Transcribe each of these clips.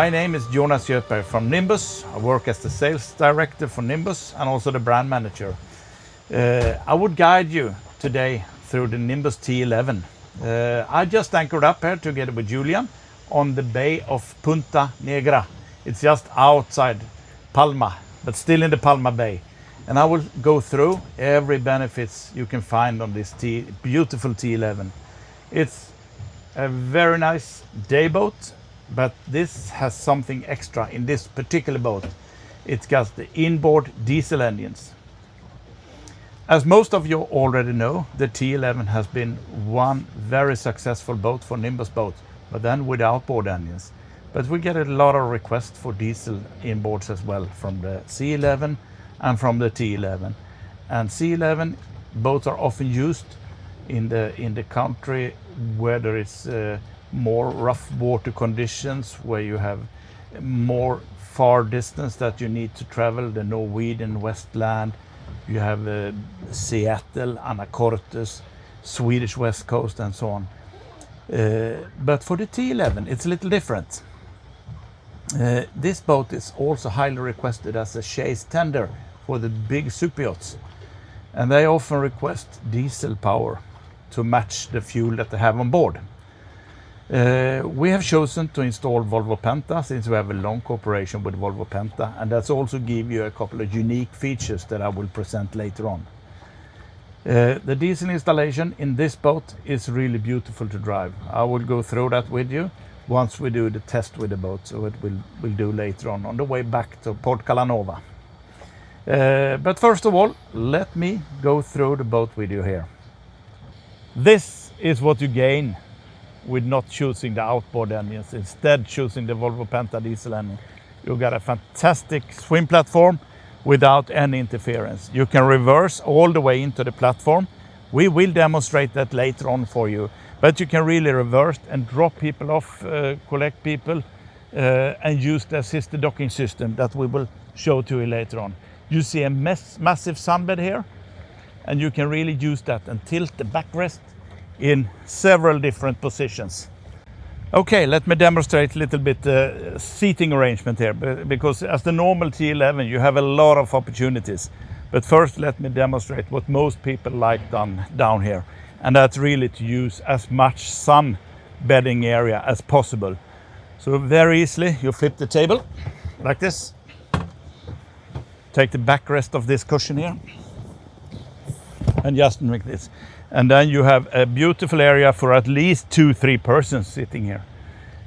My name is Jonas Göthberg from Nimbus. I work as the sales director for Nimbus and also the brand manager. I would guide you today through the Nimbus T11. I just anchored up here together with Julian on the bay of Punta Negra. It's just outside Palma, but still in the Palma Bay. And I will go through every benefits you can find on this beautiful T11. It's a very nice day boat, but this has something extra in this particular boat. It's got the inboard diesel engines. As most of you already know, the T11 has been one very successful boat for Nimbus boats, but then with outboard engines. But we get a lot of requests for diesel inboards as well from the C11 and from the T11. And C11 boats are often used in the country where there is more rough water conditions, where you have more far distance that you need to travel, the Norwegian Westland, you have Seattle, Anacortes, Swedish West Coast and so on. But for the T11 it's a little different. This boat is also highly requested as a chase tender for the big super yachts, and they often request diesel power to match the fuel that they have on board. We have chosen to install Volvo Penta since we have a long cooperation with Volvo Penta, and that's also give you a couple of unique features that I will present later on. The diesel installation in this boat is really beautiful to drive. I will go through that with you once we do the test with the boat, so it we'll do later on the way back to Port Calanova. But first of all, let me go through the boat with you here. This is what you gain with not choosing the outboard engines, instead choosing the Volvo Penta diesel engine. You got a fantastic swim platform without any interference. You can reverse all the way into the platform. We will demonstrate that later on for you, but you can really reverse and drop people off, collect people, and use the assisted docking system that we will show to you later on. You see a massive sunbed here, and you can really use that and tilt the backrest in several different positions. Okay, let me demonstrate a little bit seating arrangement here, because as the normal T11 you have a lot of opportunities. But first let me demonstrate what most people like down here, and that's really to use as much sun bedding area as possible. So very easily you flip the table like this, take the backrest of this cushion here, and just make this. And then you have a beautiful area for at least 2-3 persons sitting here.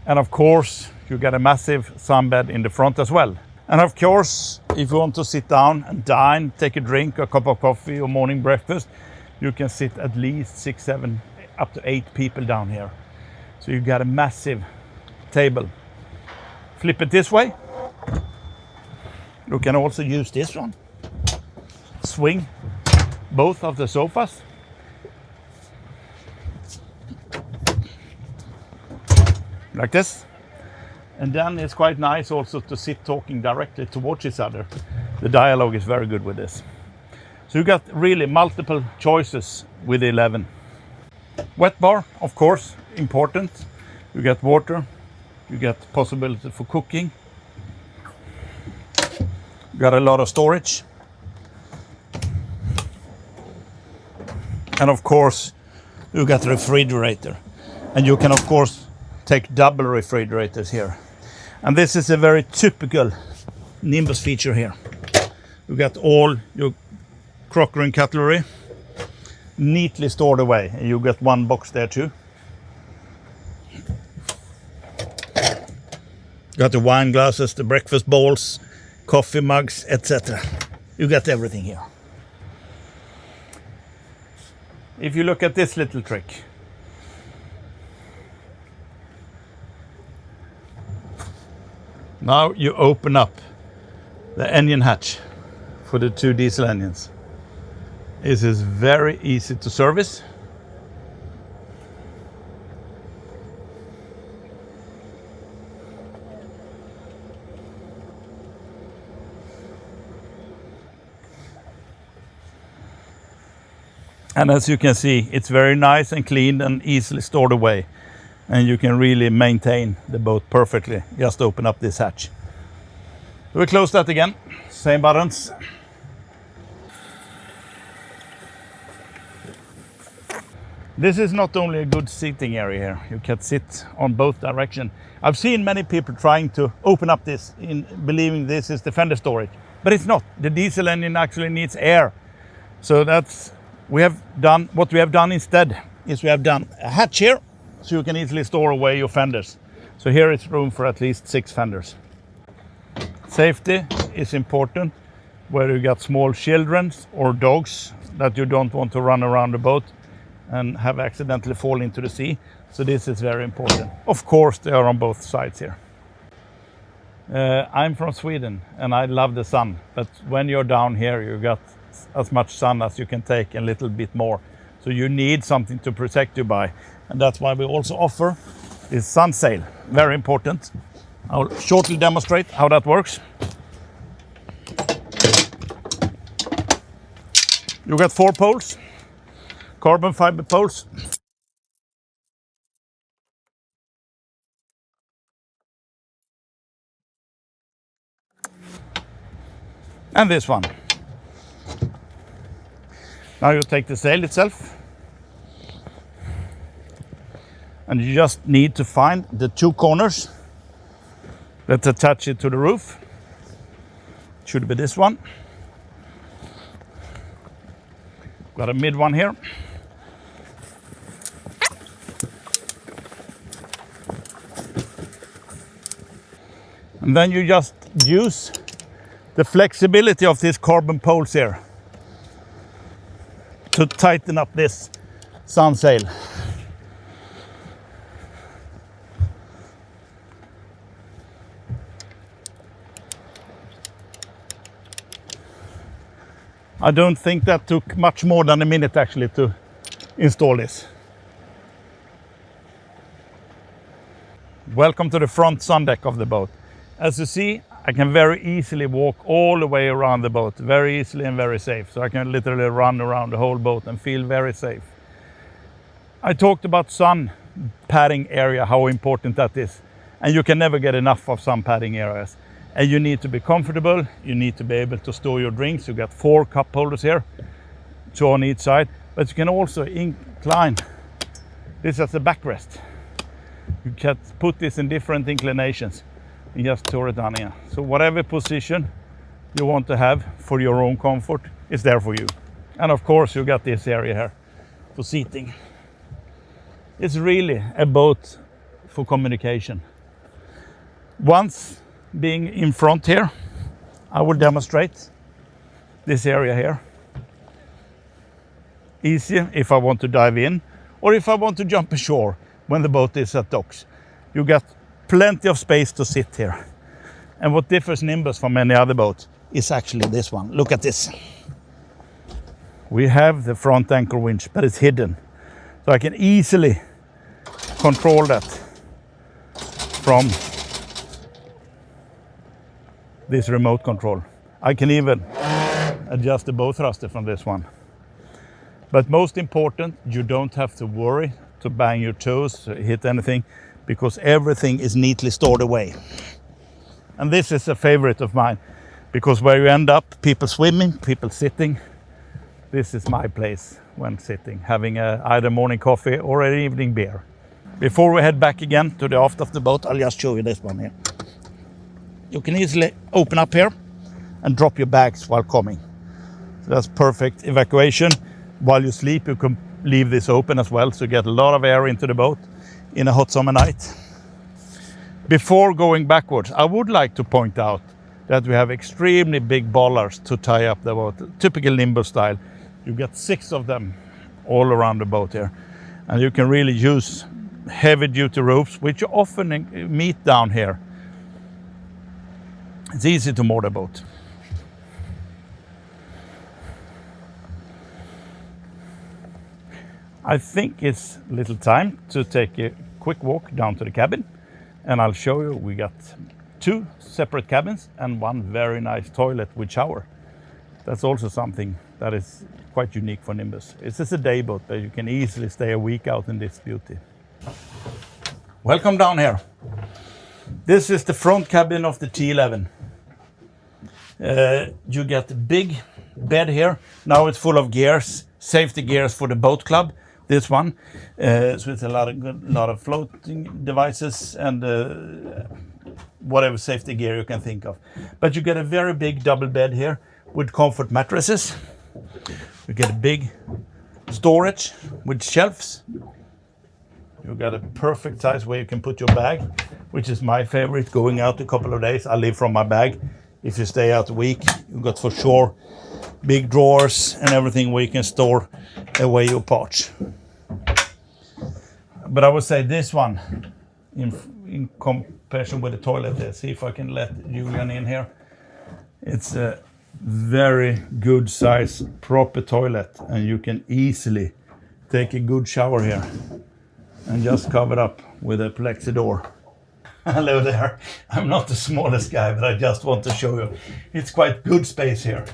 And of course, you get a massive sunbed in the front as well. And of course, if you want to sit down and dine, take a drink, a cup of coffee or morning breakfast, you can sit at least 6, 7, up to 8 people down here. So you got a massive table. Flip it this way. You can also use this one. Swing both of the sofas. Like this. And then it's quite nice also to sit talking directly towards each other. The dialogue is very good with this. So you got really multiple choices with the 11. Wet bar, of course, important. You get water, you get possibility for cooking. You got a lot of storage. And of course, you got the refrigerator. And you can of course take double refrigerators here. And this is a very typical Nimbus feature here. You got all your crockery and cutlery neatly stored away. And you got one box there too. Got the wine glasses, the breakfast bowls, coffee mugs, etc. You got everything here. If you look at this little trick, now you open up the engine hatch for the 2 diesel engines. This is very easy to service. And as you can see, it's very nice and clean and easily stored away. and you can really maintain the boat perfectly. Just open up this hatch. We close that again, same buttons. This is not only a good seating area here, you can sit on both directions. I've seen many people trying to open up this in believing this is the fender storage, but it's not. The diesel engine actually needs air. So that's, what we have done instead is we have done a hatch here, so you can easily store away your fenders. So here it's room for at least 6 fenders. Safety is important, where you got small children or dogs that you don't want to run around the boat and have accidentally fall into the sea. So this is very important. Of course, they are on both sides here. I'm from Sweden and I love the sun, but when you're down here, you got as much sun as you can take and a little bit more. So you need something to protect you by. And that's why we also offer this sun sail. Very important. I'll shortly demonstrate how that works. You got 4 poles, carbon fiber poles. And this one. Now you take the sail itself. And you just need to find the 2 corners that attach it to the roof. It should be this one. Got a mid one here. And then you just use the flexibility of these carbon poles here to tighten up this sun sail. I don't think that took much more than a minute actually to install this. Welcome to the front sun deck of the boat. As you see, I can very easily walk all the way around the boat, very easily and very safe. So I can literally run around the whole boat and feel very safe. I talked about sun padding area, how important that is. And you can never get enough of sun padding areas. And you need to be comfortable, you need to be able to store your drinks. You got 4 cup holders here, 2 on each side. But you can also incline this as a backrest. You can put this in different inclinations and just store it down here. So whatever position you want to have for your own comfort is there for you. And of course you got this area here for seating. It's really a boat for communication. Once being in front here, I will demonstrate this area here. Easy if I want to dive in or if I want to jump ashore when the boat is at docks. You got plenty of space to sit here. And what differs Nimbus from any other boat is actually this one. Look at this. We have the front anchor winch, but it's hidden. So I can easily control that from this remote control. I can even adjust the bow thruster from this one. But most important, you don't have to worry to bang your toes, hit anything, because everything is neatly stored away. And this is a favorite of mine, because where you end up, people swimming, people sitting, this is my place when sitting, having either morning coffee or an evening beer. Before we head back again to the aft of the boat, I'll just show you this one here. You can easily open up here and drop your bags while coming. So that's perfect evacuation. While you sleep, you can leave this open as well, so you get a lot of air into the boat in a hot summer night. Before going backwards, I would like to point out that we have extremely big bollards to tie up the boat, typical Nimbus style. You get 6 of them all around the boat here. And you can really use heavy duty ropes, which you often meet down here. It's easy to moor the boat. I think it's a little time to take a quick walk down to the cabin, and I'll show you we got 2 separate cabins and 1 very nice toilet with shower. That's also something that is quite unique for Nimbus. It's just a day boat, but you can easily stay a week out in this beauty. Welcome down here. This is the front cabin of the T11. You get a big bed here. Now it's full of gears, safety gears for the boat club. This one, so it's a lot of floating devices and whatever safety gear you can think of. But you get a very big double bed here with comfort mattresses. You get a big storage with shelves. You got a perfect size where you can put your bag, which is my favorite. Going out a couple of days, I live from my bag. If you stay out a week, you got for sure big drawers and everything where you can store away your parts. But I would say this one, in comparison with the toilet, let's see if I can let Julian in here. It's a very good size, proper toilet, and you can easily take a good shower here and just cover it up with a plexi door. Hello there. I'm not the smallest guy, but I just want to show you. It's quite good space here.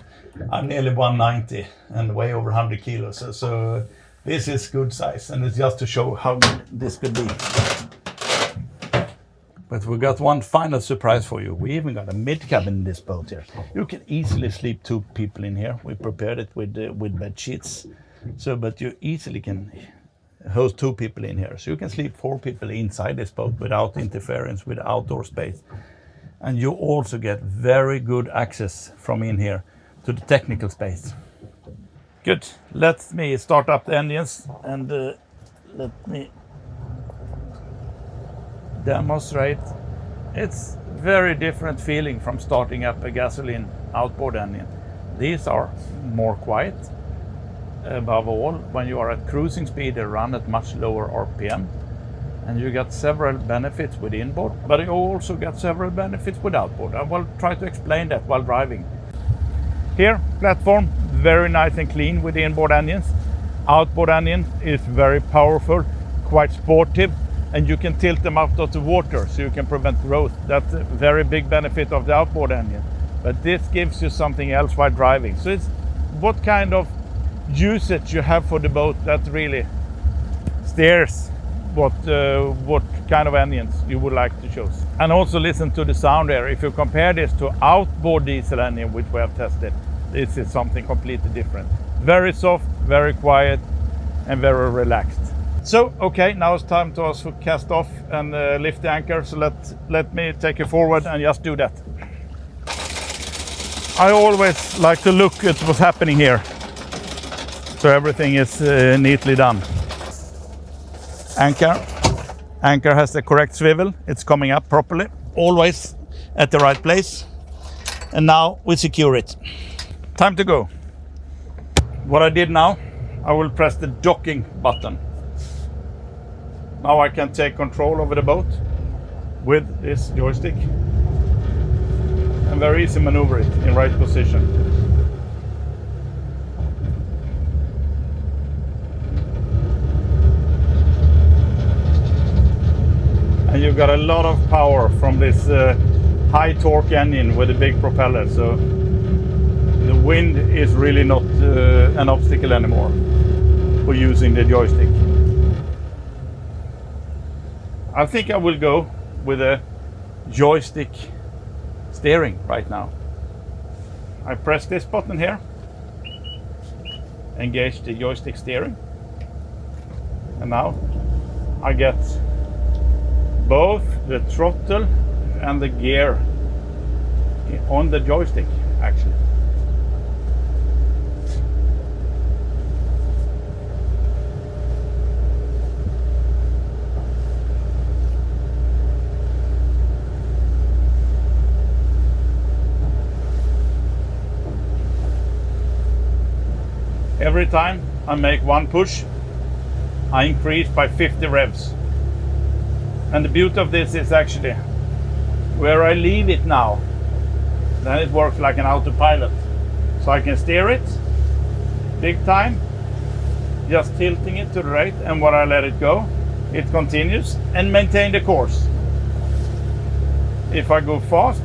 I'm nearly 190 and weigh over 100 kilos. So this is good size, and it's just to show how good this could be. But we got one final surprise for you. We even got a mid-cabin in this boat here. You can easily sleep 2 people in here. We prepared it with bed sheets. So, but you easily can host 2 people in here. So you can sleep 4 people inside this boat without interference with outdoor space. And you also get very good access from in here to the technical space. Good. Let me start up the engines and let me demonstrate. It's very different feeling from starting up a gasoline outboard engine. These are more quiet. Above all, when you are at cruising speed, they run at much lower RPM, and you get several benefits with inboard, but you also get several benefits with outboard. I will try to explain that while driving. Here, platform, very nice and clean with the inboard engines. Outboard engine is very powerful, quite sportive, and you can tilt them out of the water so you can prevent growth. That's a very big benefit of the outboard engine. But this gives you something else while driving. So it's what kind of usage you have for the boat that really steers what kind of engines you would like to choose. And also listen to the sound there. If you compare this to outboard diesel engine, which we have tested, this is something completely different. Very soft, very quiet, and very relaxed. So, okay, now it's time to also cast off and lift the anchor. So let me take you forward and just do that. I always like to look at what's happening here, so everything is neatly done. Anchor has the correct swivel. It's coming up properly, always at the right place. And now we secure it. Time to go. What I did now, I will press the docking button. Now I can take control over the boat with this joystick and very easy maneuver it in right position. And you got a lot of power from this high torque engine with a big propeller, so the wind is really not an obstacle anymore for using the joystick. I think I will go with a joystick steering right now. I press this button here, engage the joystick steering, and now I get both the throttle and the gear on the joystick actually. Every time I make one push, I increase by 50 revs. And the beauty of this is actually, where I leave it now, then it works like an autopilot. So I can steer it big time, just tilting it to the right, and when I let it go, it continues and maintain the course. If I go fast,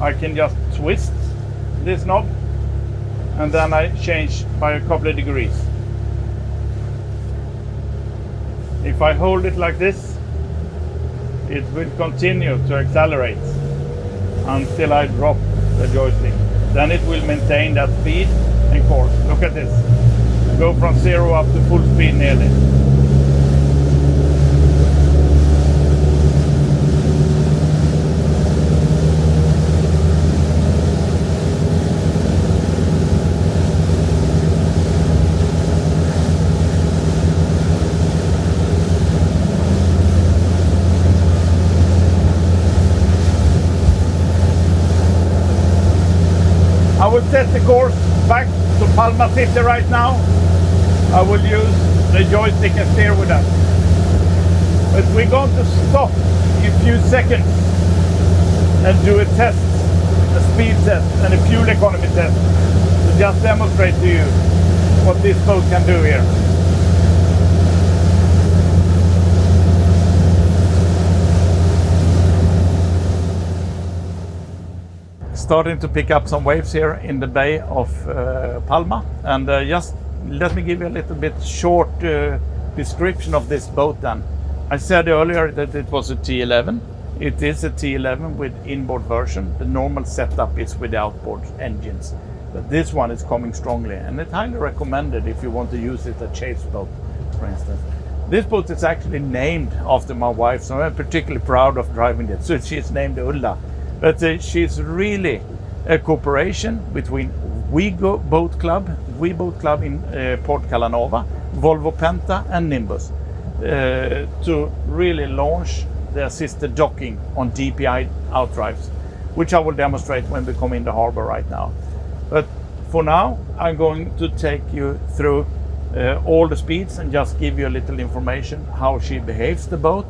I can just twist this knob, and then I change by a couple of degrees. If I hold it like this, it will continue to accelerate until I drop the joystick. Then it will maintain that speed and course. Look at this. Go from 0 up to full speed nearly. I will set the course back to Palma City right now. I will use the joystick and steer with that. But we're going to stop in a few seconds and do a test, a speed test and a fuel economy test to just demonstrate to you what this boat can do here. Starting to pick up some waves here in the bay of Palma, and just let me give you a little bit short description of this boat then. I said earlier that it was a T11. It is a T11 with inboard version. The normal setup is with the outboard engines, but this one is coming strongly, and it's highly recommended if you want to use it as a chase boat, for instance. This boat is actually named after my wife, so I'm particularly proud of driving it. So she's named Ulla. But she's really a cooperation between We Boat Club in Port Calanova, Volvo Penta and Nimbus to really launch the assisted docking on DPI outdrives, which I will demonstrate when we come in the harbor right now. But for now, I'm going to take you through all the speeds and just give you a little information how she behaves the boat,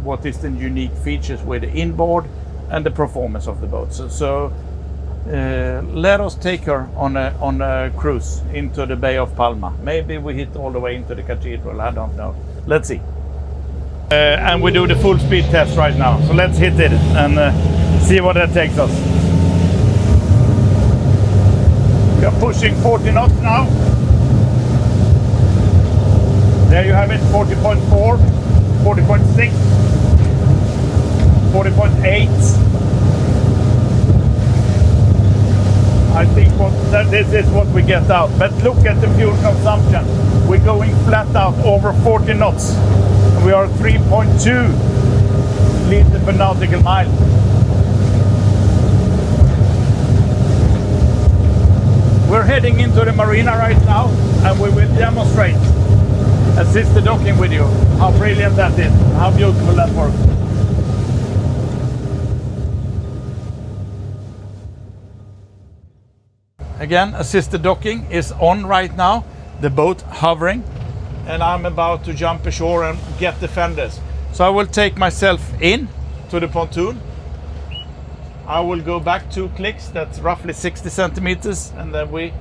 what is the unique features with the inboard, and the performance of the boat. So let us take her on a cruise into the Bay of Palma. Maybe we hit all the way into the cathedral, I don't know. Let's see. And we do the full speed test right now. So let's hit it and see what that takes us. We are pushing 40 knots now. There you have it, 40.4, 40.6. 40.8. I think this is what we get out. But look at the fuel consumption. We're going flat out over 40 knots. We are 3.2 liters per nautical mile. We're heading into the marina right now, and we will demonstrate assisted docking with you. How brilliant that is, how beautiful that works. Again, assisted docking is on right now, the boat hovering, and I'm about to jump ashore and get the fenders. So I will take myself in to the pontoon. I will go back 2 clicks, that's roughly 60 centimeters, and then we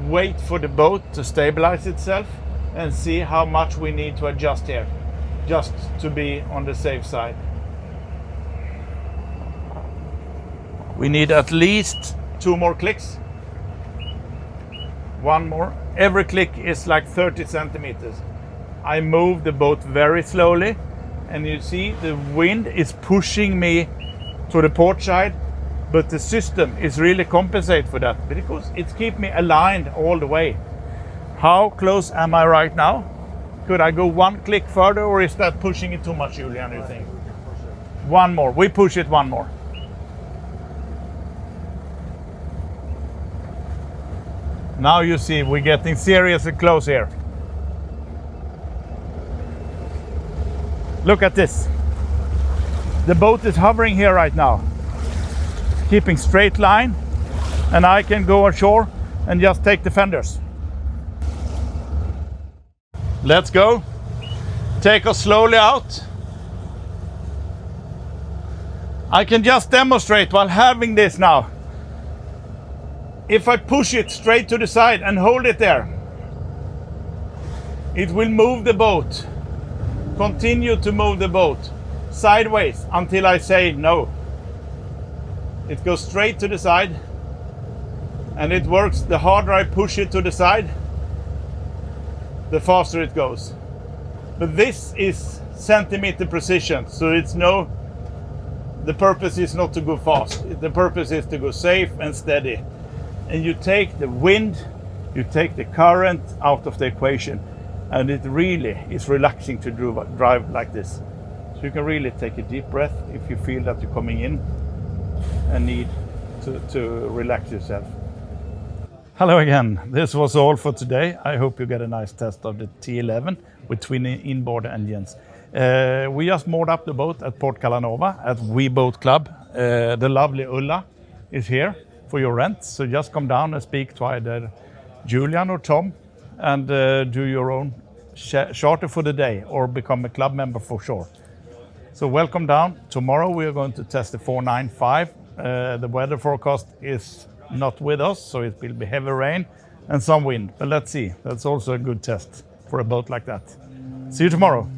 wait for the boat to stabilize itself and see how much we need to adjust here, just to be on the safe side. We need at least 2 more clicks. 1 more. Every click is like 30 centimeters. I move the boat very slowly, and you see the wind is pushing me to the port side, but the system is really compensate for that because it's keep me aligned all the way. How close am I right now? Could I go 1 click further, or is that pushing it too much, Julian, you think? 1 more. We push it 1 more. Now you see we're getting seriously close here. Look at this. The boat is hovering here right now, keeping straight line, and I can go ashore and just take the fenders. Let's go. Take us slowly out. I can just demonstrate while having this now. If I push it straight to the side and hold it there, it will move the boat. Continue to move the boat sideways until I say no. It goes straight to the side, and it works. The harder I push it to the side, the faster it goes. But this is centimeter precision, so the purpose is not to go fast. The purpose is to go safe and steady. And you take the wind, you take the current out of the equation, and it really is relaxing to drive like this. So you can really take a deep breath if you feel that you're coming in and need to relax yourself. Hello again. This was all for today. I hope you get a nice test of the T11 with twin inboard engines. We just moored up the boat at Port Calanova at We Boat Club. The lovely Ulla is here for your rent. So just come down and speak to either Julian or Tom and do your own charter for the day or become a club member for sure. So welcome down. Tomorrow we are going to test the 495. The weather forecast is not with us, so it will be heavy rain and some wind. But let's see. That's also a good test for a boat like that. See you tomorrow.